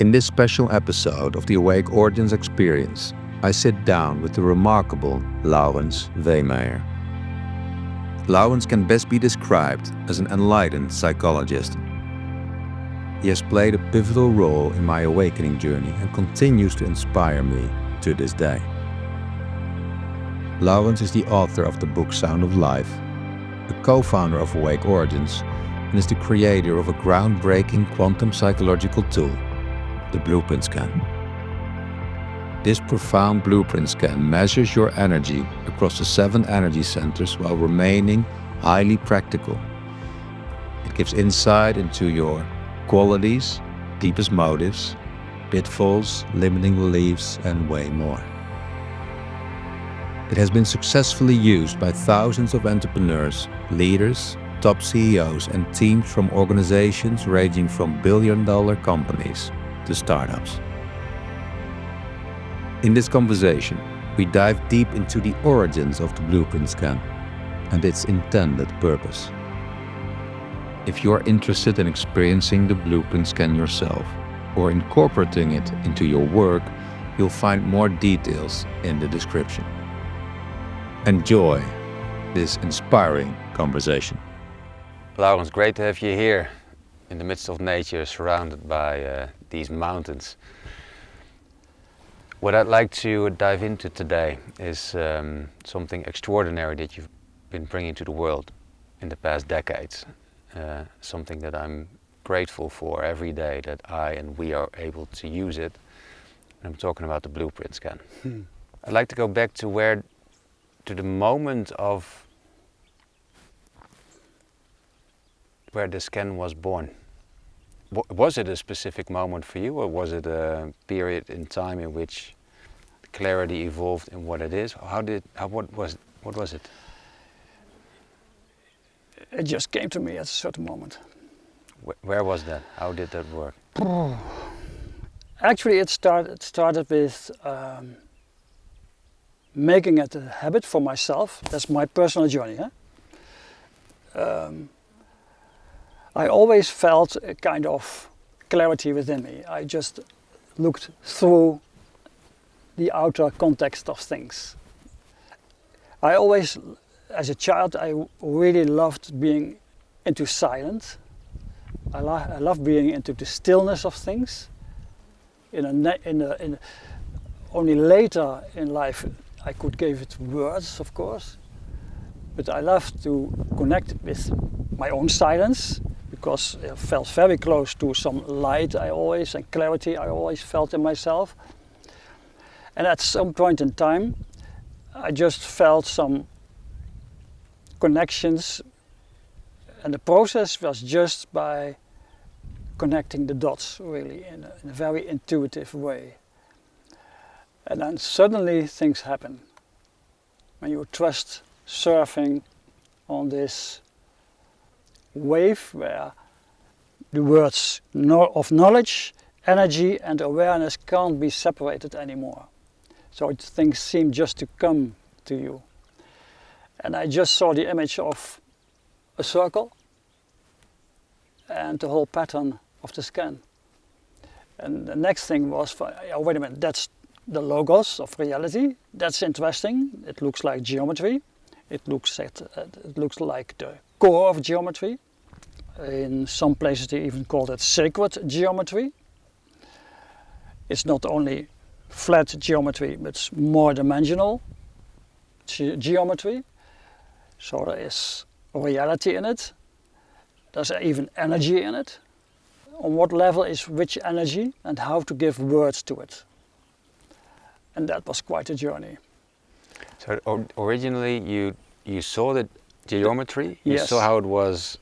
In this special episode of the Awake Origins Experience, I sit down with the remarkable Laurens Vehmeijer. Laurens can best be described as an enlightened psychologist. He has played a pivotal role in my awakening journey and continues to inspire me to this day. Laurens is the author of the book Sound of Life, the co-founder of Awake Origins, and is the creator of a groundbreaking quantum psychological tool, the BluePrint scan. This profound BluePrint scan measures your energy across the 7 energy centers while remaining highly practical. It gives insight into your qualities, deepest motives, pitfalls, limiting beliefs, and way more. It has been successfully used by thousands of entrepreneurs, leaders, top CEOs, and teams from organizations ranging from billion-dollar companies to startups. In this conversation, we dive deep into the origins of the BluePrint scan and its intended purpose. If you're interested in experiencing the BluePrint scan yourself or incorporating it into your work, you'll find more details in the description. Enjoy this inspiring conversation. Laurens, great to have you here in the midst of nature, surrounded by these mountains. What I'd like to dive into today is something extraordinary that you've been bringing to the world in the past decades. Something that I'm grateful for every day, that I and we are able to use it. And I'm talking about the BluePrint scan. I'd like to go back to the moment of where the scan was born. Was it a specific moment for you, or was it a period in time in which clarity evolved in what it is? What was it? It just came to me at a certain moment. Where was that? How did that work? Actually, it started with making it a habit for myself. That's my personal journey. I always felt a kind of clarity within me. I just looked through the outer context of things. I always, as a child, I really loved being into silence. I loved being into the stillness of things. Only later in life I could give it words, of course. But I loved to connect with my own silence, because it felt very close to some light and clarity I always felt in myself. And at some point in time, I just felt some connections, and the process was just by connecting the dots, really, in a very intuitive way. And then suddenly things happen. When you trust surfing on this wave where the words of knowledge, energy and awareness can't be separated anymore. So things seem just to come to you. And I just saw the image of a circle and the whole pattern of the scan. And the next thing was, wait a minute, that's the logos of reality. That's interesting. It looks like geometry. It looks like the core of geometry. In some places they even call it sacred geometry. It's not only flat geometry, but it's more dimensional geometry. So there is reality in it. There's even energy in it. On what level is which energy and how to give words to it. And that was quite a journey. So originally you saw the geometry, you Yes. saw how it was.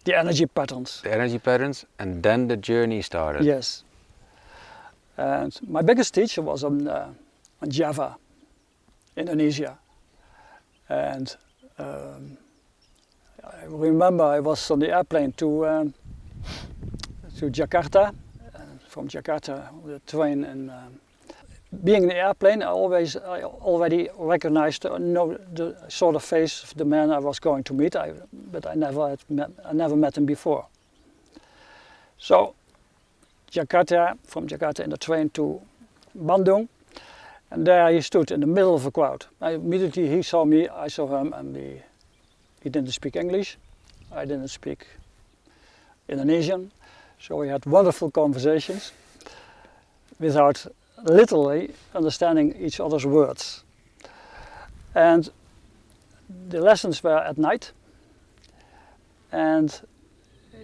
The energy patterns. The energy patterns, and then the journey started. Yes. And my biggest teacher was on Java, Indonesia. And I remember I was on the airplane to Jakarta. From Jakarta, the train, and being in the airplane, I already recognized, saw the face of the man I was going to meet, but I never met him before. So Jakarta, from Jakarta in the train to Bandung. And there he stood in the middle of a crowd. Immediately he saw me, I saw him, and he didn't speak English. I didn't speak Indonesian. So we had wonderful conversations without literally understanding each other's words. And the lessons were at night. And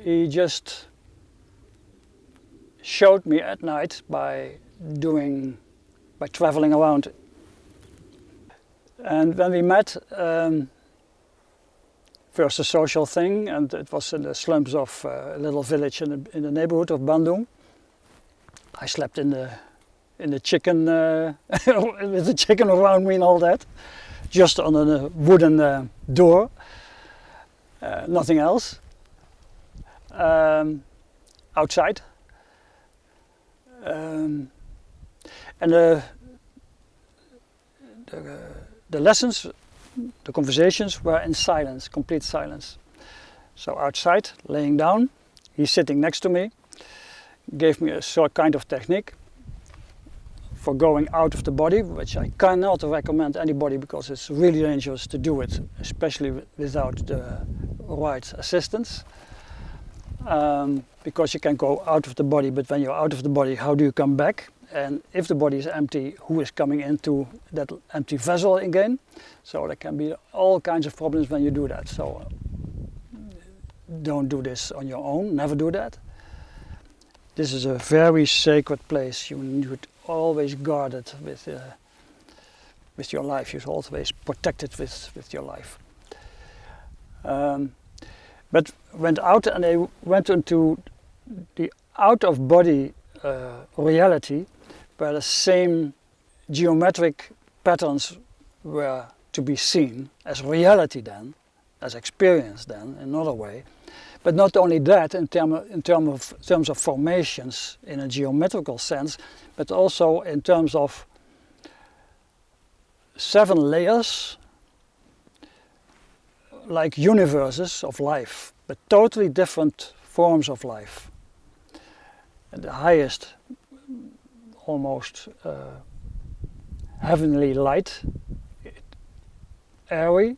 he just showed me at night by traveling around. And when we met, first a social thing, and it was in the slums of a little village in the neighborhood of Bandung. I slept in the chicken with the chicken around me and all that, just on a wooden door, nothing else. Outside. And the lessons, the conversations were in silence, complete silence. So outside, laying down, he's sitting next to me, gave me a sort kind of technique for going out of the body, which I cannot recommend anybody because it's really dangerous to do it, especially without the right assistance. Because you can go out of the body, but when you're out of the body, how do you come back? And if the body is empty, who is coming into that empty vessel again? So there can be all kinds of problems when you do that. So don't do this on your own, never do that. This is a very sacred place. You should always guard it with your life. You should always protect it with your life. But went out and they went into the out-of-body reality where the same geometric patterns were to be seen as reality then, as experience then, in another way. But not only that, in terms of formations in a geometrical sense, but also in terms of 7 layers, like universes of life, but totally different forms of life. And the highest, almost heavenly light, airy,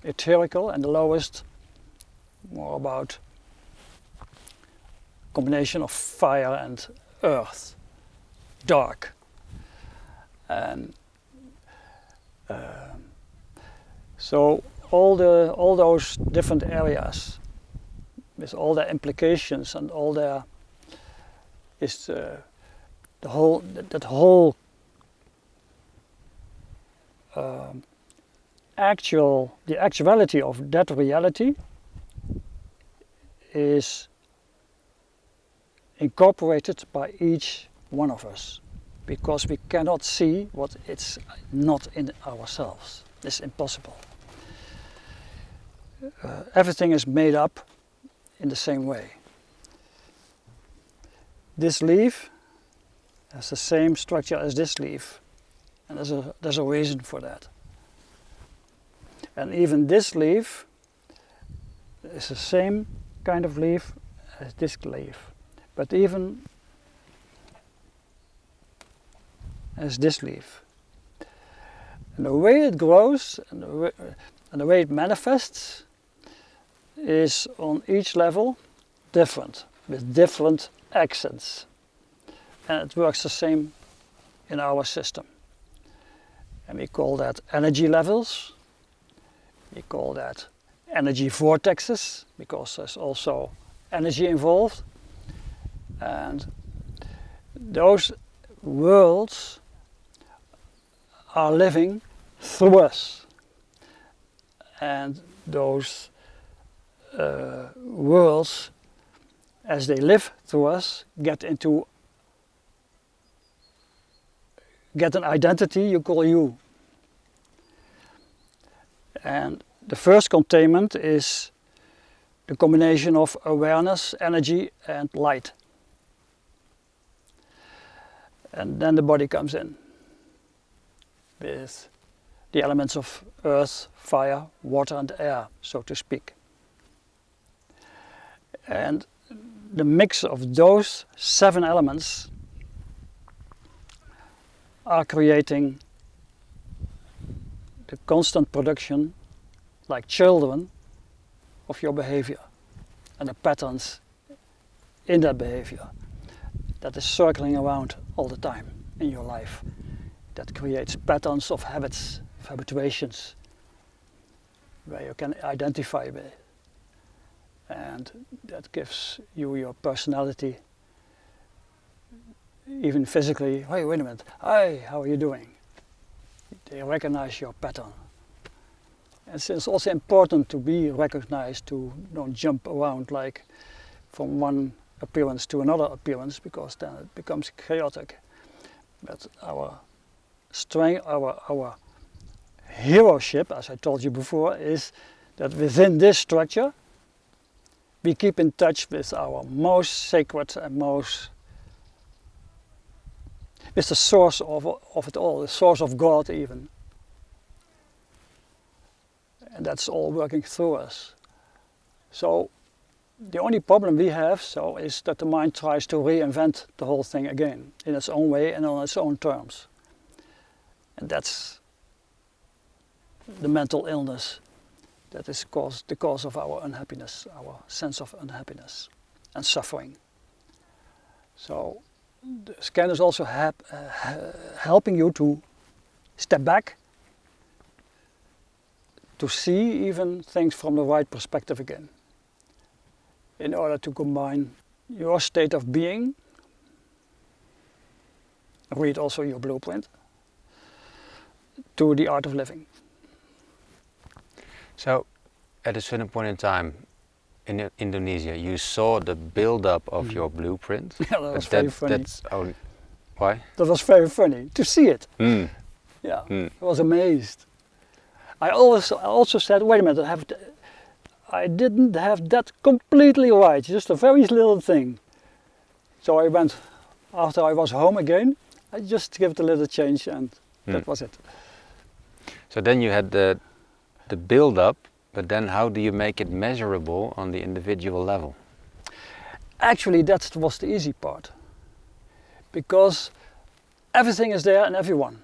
etherical, and the lowest, more about combination of fire and earth, dark. And so all those different areas, with all their implications and all their is the whole actuality of that reality is incorporated by each one of us, because we cannot see what it's not in ourselves. It's impossible. Everything is made up in the same way. This leaf has the same structure as this leaf, and there's a reason for that. And even this leaf is the same kind of leaf as this leaf, but even as this leaf. And the way it grows and the way it manifests is on each level different, with different accents. And it works the same in our system. And we call that energy levels. We call that energy vortexes, because there's also energy involved. And those worlds are living through us. And those worlds, as they live through us, get an identity you call you. And the first containment is the combination of awareness, energy and light. And then the body comes in with the elements of earth, fire, water and air, so to speak. And the mix of those 7 elements are creating the constant production, like children, of your behavior and the patterns in that behavior that is circling around all the time in your life, that creates patterns of habits, of habituations, where you can identify with, and that gives you your personality, even physically. Hey, wait a minute, hi, how are you doing? They recognize your pattern. It's also important to be recognized, to don't jump around like from one appearance to another appearance, because then it becomes chaotic. But our strength, our heroship, as I told you before, is that within this structure we keep in touch with our most sacred and most, with the source of it all, the source of God even. And that's all working through us. So the only problem we have is that the mind tries to reinvent the whole thing again in its own way and on its own terms. And that's the mental illness that is the cause of our unhappiness, our sense of unhappiness and suffering. So the scan is also helping you to step back, to see even things from the right perspective again, in order to combine your state of being, read also your blueprint, to the art of living. So, at a certain point in time in Indonesia, you saw the build-up of your blueprint. Yeah, that was very funny. Why? That was very funny to see it. Yeah, I was amazed. I also said, wait a minute, I didn't have that completely right, just a very little thing. So I went, after I was home again, I just gave it a little change, and that was it. So then you had the build-up, but then how do you make it measurable on the individual level? Actually, that was the easy part, because everything is there in everyone.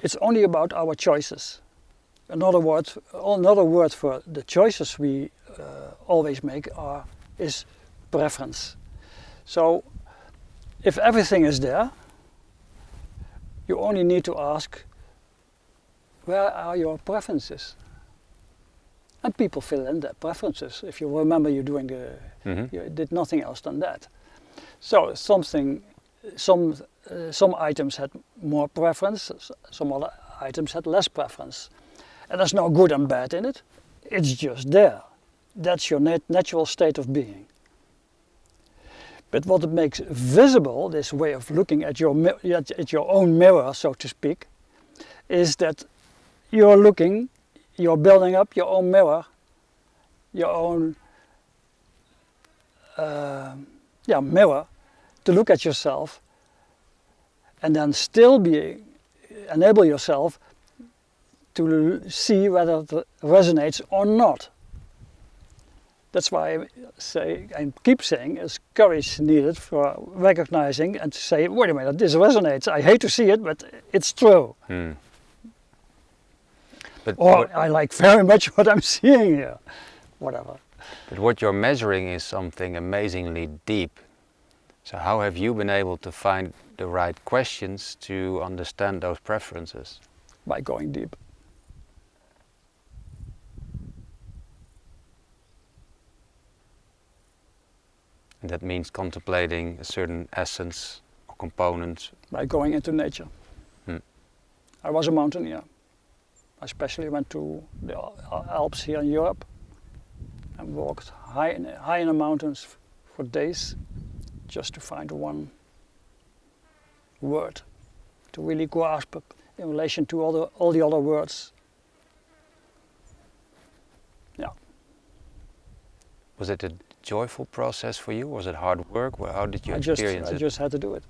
It's only about our choices. Another word for the choices we always make is preference. So if everything is there, you only need to ask, where are your preferences? And people fill in their preferences. If you remember, you did nothing else than that. So some items had more preference, some other items had less preference. And there's no good and bad in it. It's just there. That's your natural state of being. But what it makes visible, this way of looking at your own mirror, so to speak, is that you're building up your own mirror, your own mirror, to look at yourself, and then still enable yourself to see whether it resonates or not. That's why I keep saying, is courage needed for recognizing and to say, wait a minute, this resonates. I hate to see it, but it's true. I like very much what I'm seeing here. Whatever. But what you're measuring is something amazingly deep. So how have you been able to find the right questions to understand those preferences? By going deep. And that means contemplating a certain essence or component. By going into nature. I was a mountaineer. I especially went to the Alps here in Europe and walked high in the mountains for days just to find one word to really grasp it in relation to all the other words. Yeah. Was it a joyful process for you? Was it hard work? How did you experience it? I just had to do it.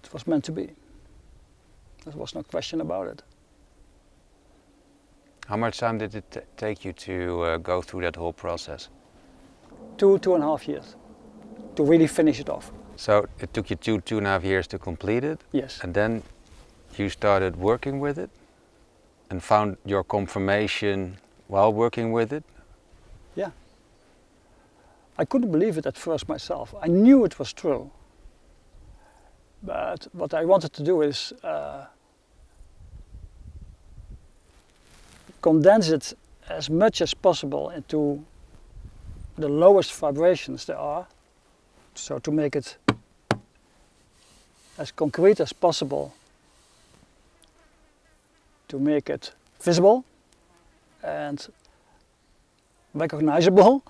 It was meant to be. There was no question about it. How much time did it take you to go through that whole process? two and a half years to really finish it off. So it took you 2.5 years to complete it? Yes. And then you started working with it and found your confirmation while working with it? Yeah. I couldn't believe it at first myself. I knew it was true. But what I wanted to do is condense it as much as possible into the lowest vibrations there are, so to make it as concrete as possible, to make it visible and recognizable.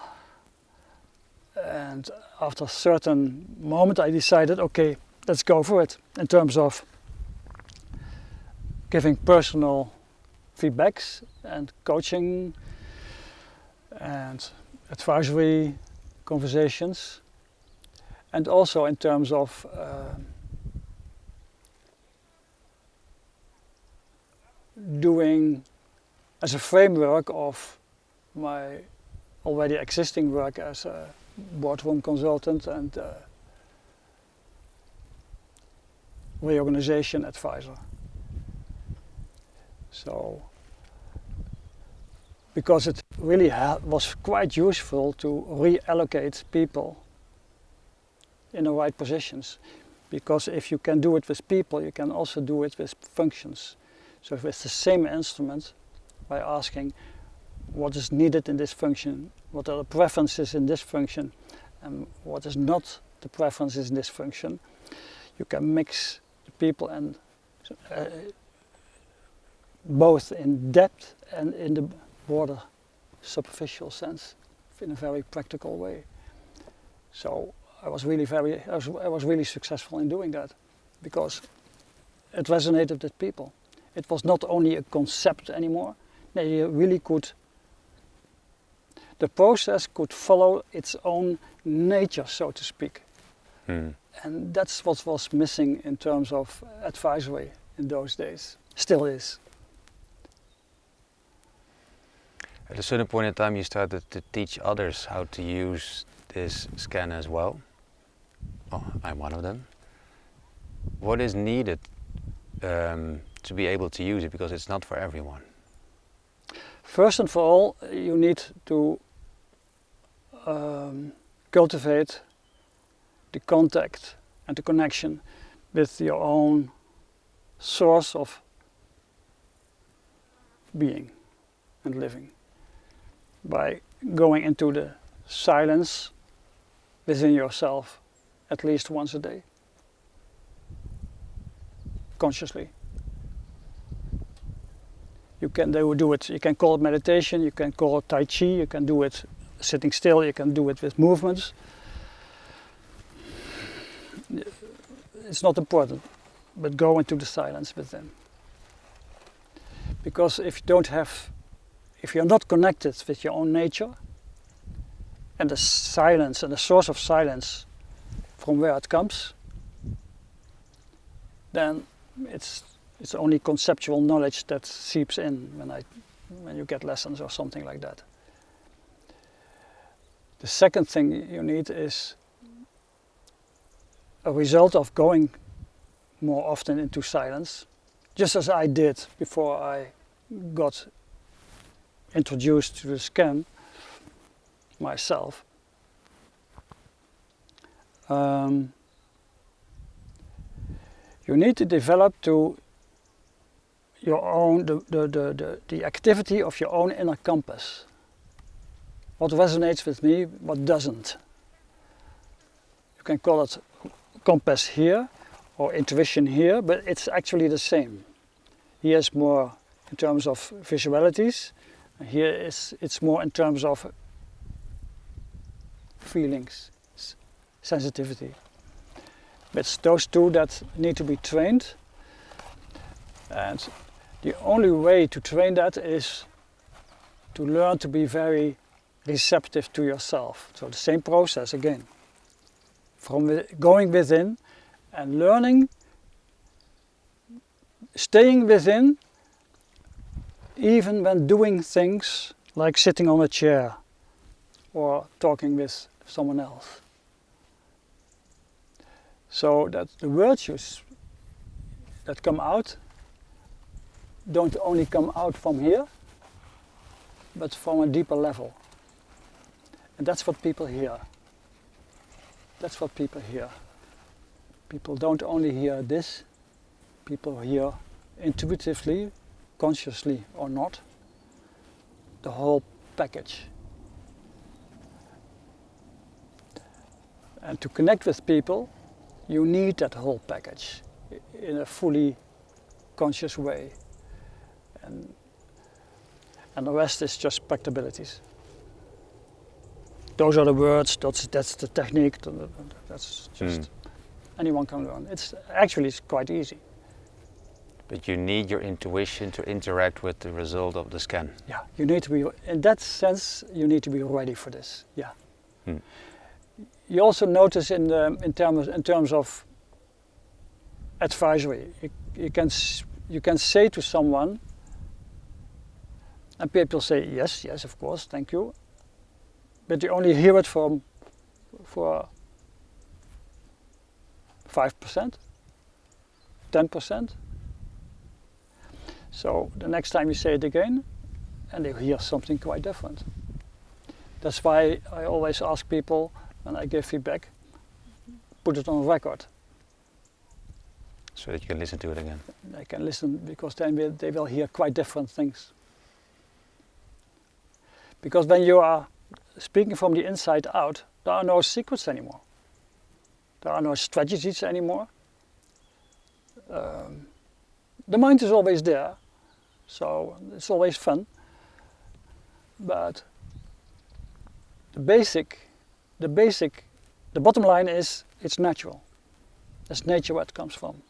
And after a certain moment I decided, okay, let's go for it in terms of giving personal feedbacks and coaching and advisory conversations, and also in terms of doing as a framework of my already existing work as a boardroom consultant and reorganization advisor. So, because it really was quite useful to reallocate people in the right positions. Because if you can do it with people, you can also do it with functions. So with the same instrument, by asking what is needed in this function, what are the preferences in this function, and what is not the preferences in this function, you can mix the people and both in depth and in the broader superficial sense, in a very practical way. So I was really successful in doing that, because it resonated with people. It was not only a concept anymore. They really could. The process could follow its own nature, so to speak. And that's what was missing in terms of advisory in those days. Still is. At a certain point in time you started to teach others how to use this scan as well. Oh, I'm one of them. What is needed to be able to use it, because it's not for everyone? First and for all, you need to cultivate the contact and the connection with your own source of being and living, by going into the silence within yourself at least once a day, consciously. You can do it, you can call it meditation, you can call it Tai Chi, you can do it sitting still, you can do it with movements. It's not important, but go into the silence within. Because if you're not connected with your own nature and the silence and the source of silence from where it comes, then it's only conceptual knowledge that seeps in when you get lessons or something like that. The second thing you need is a result of going more often into silence, just as I did before I got introduced to the scan myself. You need to develop to your own the activity of your own inner compass. What resonates with me, what doesn't. You can call it compass here or intuition here, but it's actually the same. Here is more in terms of visualities, and here it's more in terms of feelings, sensitivity. It's those two that need to be trained, and the only way to train that is to learn to be very receptive to yourself. So the same process again, from going within and learning, staying within, even when doing things like sitting on a chair or talking with someone else. So that the virtues that come out don't only come out from here, but from a deeper level. And that's what people hear. That's what people hear. People don't only hear this, people hear intuitively, consciously or not, the whole package. And to connect with people, you need that whole package in a fully conscious way. And the rest is just practicabilities. Those are the words, that's the technique, that's just anyone can learn. It's quite easy. But you need your intuition to interact with the result of the scan. Yeah, you need to be, in that sense, you need to be ready for this, yeah. You also notice in terms of advisory, you can say to someone, and people say yes, of course, thank you, but you only hear it for 5%, 10%. So the next time you say it again, and they hear something quite different. That's why I always ask people, when I give feedback, put it on record. So that you can listen to it again. They can listen, because then they will hear quite different things. Because when you are speaking from the inside out, there are no secrets anymore. There are no strategies anymore. The mind is always there, so it's always fun. But the bottom line is it's natural. That's nature where it comes from.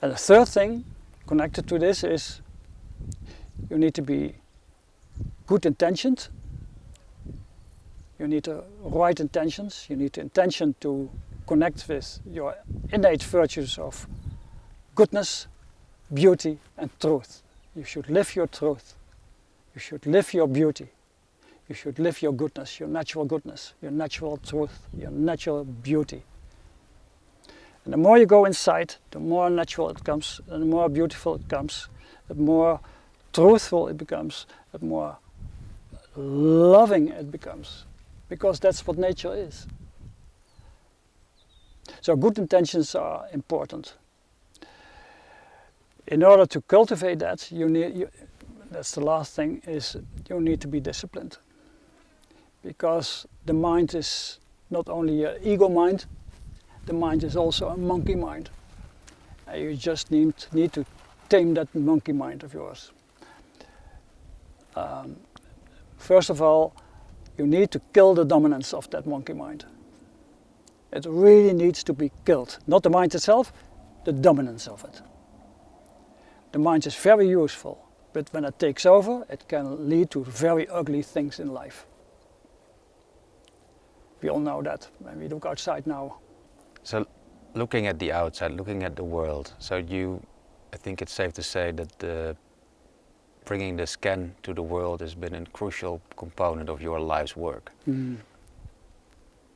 And the third thing connected to this is you need to be good intentioned. You need the right intentions. You need the intention to connect with your innate virtues of goodness, beauty and truth. You should live your truth. You should live your beauty. You should live your goodness, your natural truth, your natural beauty. And the more you go inside, the more natural it comes, and the more beautiful it comes, the more truthful it becomes, the more loving it becomes. Because that's what nature is. So good intentions are important. In order to cultivate that, that's the last thing, is you need to be disciplined. Because the mind is not only an ego mind, the mind is also a monkey mind. And you just need to tame that monkey mind of yours. First of all, you need to kill the dominance of that monkey mind. It really needs to be killed. Not the mind itself, the dominance of it. The mind is very useful, but when it takes over, it can lead to very ugly things in life. We all know that when we look outside now. So looking at the outside, looking at the world, I think it's safe to say that bringing the scan to the world has been a crucial component of your life's work.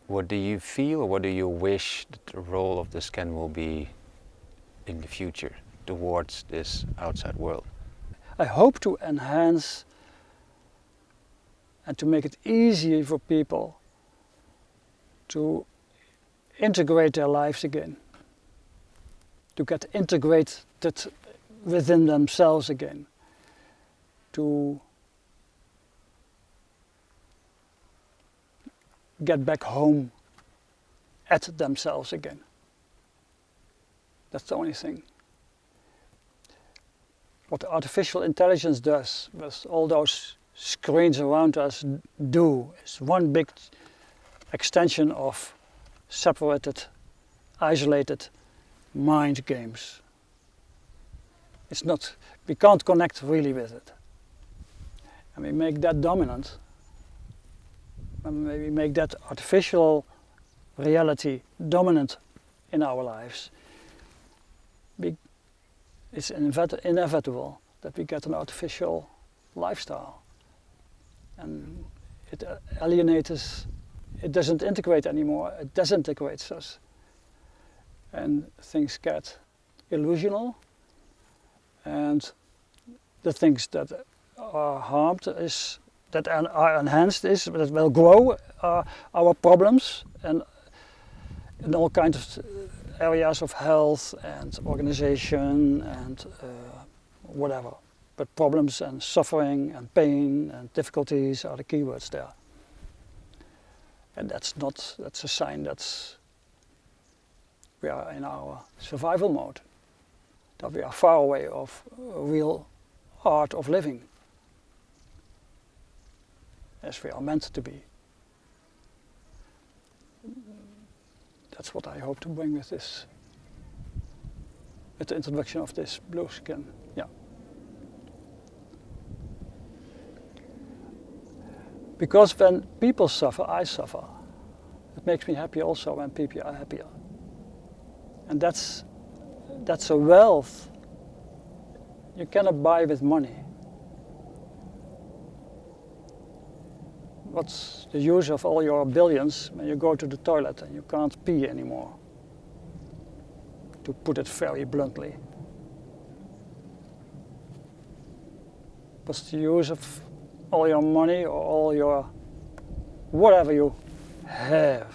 What do you feel, or what do you wish that the role of the scan will be in the future towards this outside world? I hope to enhance and to make it easier for people to integrate their lives again, to get integrated within themselves again, to get back home at themselves again. That's the only thing. What artificial intelligence does with all those screens around us is one big extension of separated, isolated mind games. It's not, we can't connect really with it. And we make that dominant. And we make that artificial reality dominant in our lives. It's inevitable that we get an artificial lifestyle. And it alienates it doesn't integrate anymore, it disintegrates us. And things get illusional, and the things that are harmed that are enhanced that will grow our problems, and in all kinds of areas of health and organization and whatever. But problems and suffering and pain and difficulties are the keywords there. And that's a sign that we are in our survival mode, that we are far away of real art of living, as we are meant to be. That's what I hope to bring with this, with the introduction of this blue skin. Yeah. Because when people suffer, I suffer. It makes me happy also when people are happier. And that's a wealth you cannot buy with money. What's the use of all your billions when you go to the toilet and you can't pee anymore? To put it very bluntly. What's the use of all your money or all your whatever you have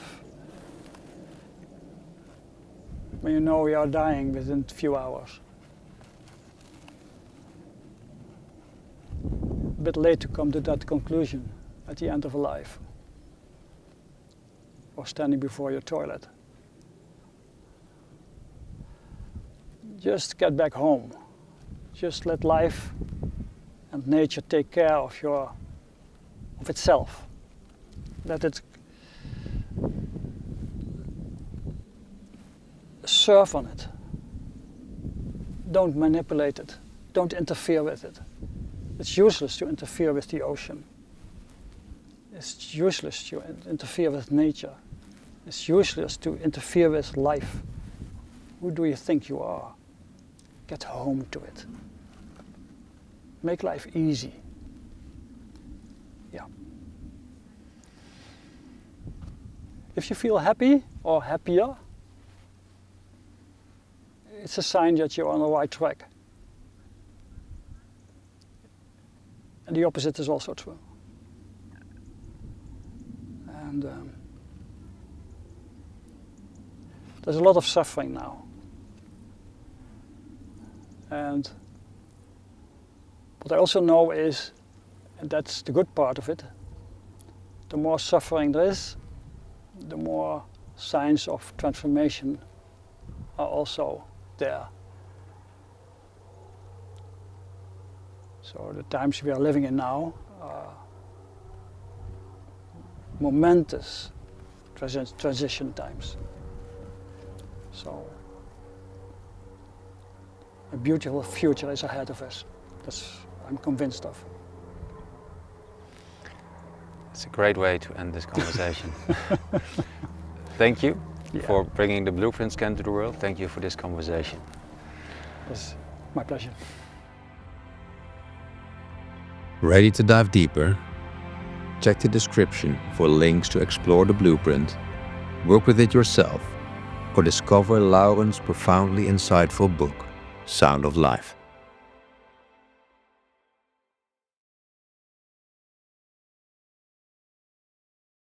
when you know you are dying within a few hours? A bit late to come to that conclusion at the end of a life, or standing before your toilet. Just get back home. Just let life and nature take care of itself. Let it surf on it. Don't manipulate it. Don't interfere with it. It's useless to interfere with the ocean. It's useless to interfere with nature. It's useless to interfere with life. Who do you think you are? Get home to it. Make life easy. Yeah. If you feel happy or happier, it's a sign that you're on the right track. And the opposite is also true. And there's a lot of suffering now. And what I also know is, and that's the good part of it, the more suffering there is, the more signs of transformation are also there. So the times we are living in now are momentous transition times. So a beautiful future is ahead of us. I'm convinced of. It's a great way to end this conversation. Thank you for bringing the blueprint scan to the world. Thank you for this conversation. It's my pleasure. Ready to dive deeper? Check the description for links to explore the blueprint, work with it yourself, or discover Laurens' profoundly insightful book, Sound of Life.